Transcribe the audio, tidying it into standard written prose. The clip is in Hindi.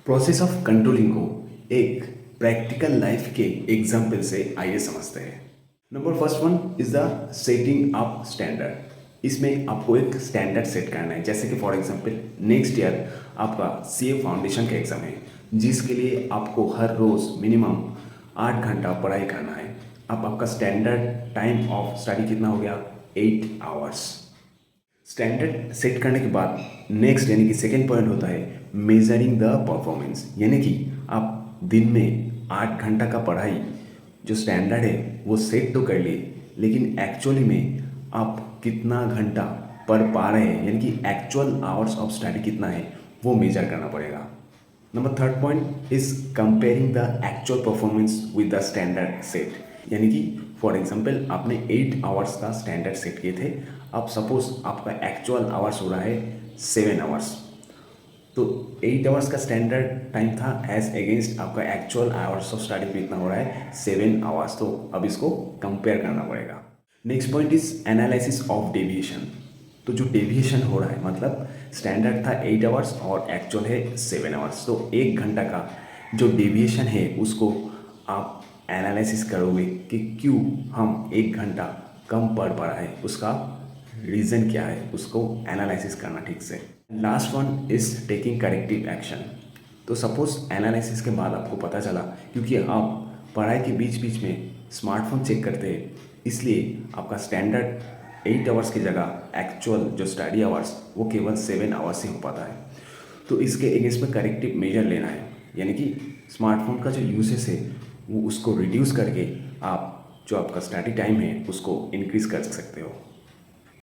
प्रोसेस ऑफ कंट्रोलिंग को एक प्रैक्टिकल लाइफ के एग्जाम्पल से आइए समझते हैं। Number first one is the setting up standard. इसमें आपको एक स्टैंडर्ड सेट करना है, जैसे कि फॉर एग्जांपल नेक्स्ट ईयर आपका सीए फाउंडेशन का एग्ज़ाम है, जिसके लिए आपको हर रोज़ मिनिमम 8 घंटा पढ़ाई करना है। अब आपका स्टैंडर्ड टाइम ऑफ स्टडी कितना हो गया? 8 आवर्स। स्टैंडर्ड सेट करने के बाद नेक्स्ट यानी कि सेकेंड पॉइंट होता है मेजरिंग द परफॉर्मेंस, यानी कि आप दिन में 8 घंटा का पढ़ाई जो स्टैंडर्ड है वो सेट तो कर लिए, लेकिन एक्चुअली में आप कितना घंटा पढ़ पा रहे हैं, यानी कि एक्चुअल आवर्स ऑफ स्टडी कितना है वो मेजर करना पड़ेगा। Number third point is comparing the actual performance with the standard set, यानी कि फॉर एग्जांपल आपने 8 आवर्स का स्टैंडर्ड सेट किए थे, अब सपोज आपका एक्चुअल आवर्स हो रहा है 7 आवर्स, तो 8 आवर्स का स्टैंडर्ड टाइम था एज अगेंस्ट आपका एक्चुअल आवर्स ऑफ स्टडी कितना हो रहा है 7 आवर्स, तो अब इसको कंपेयर करना पड़ेगा। Next point is analysis of deviation. तो जो डेविएशन हो रहा है, मतलब स्टैंडर्ड था 8 आवर्स और एक्चुअल है 7 आवर्स, तो 1 घंटा का जो डेविएशन है उसको आप एनालिसिस करोगे कि क्यों हम 1 घंटा कम पढ़ पा रहे हैं, उसका रीज़न क्या है, उसको एनालिसिस करना ठीक से। Last one is taking corrective action. तो सपोज एनालिसिस के बाद आपको पता चला, क्योंकि आप पढ़ाई के बीच बीच में स्मार्टफोन चेक करते हैं, इसलिए आपका स्टैंडर्ड 8 आवर्स की जगह एक्चुअल जो स्टडी आवर्स वो केवल 7 आवर्स ही हो पाता है, तो इसके अगेंस्ट में करेक्टिव मेजर लेना है, यानी कि स्मार्टफोन का जो यूसेज है वो उसको रिड्यूस करके आप जो आपका स्टडी टाइम है उसको इंक्रीज़ कर सकते हो।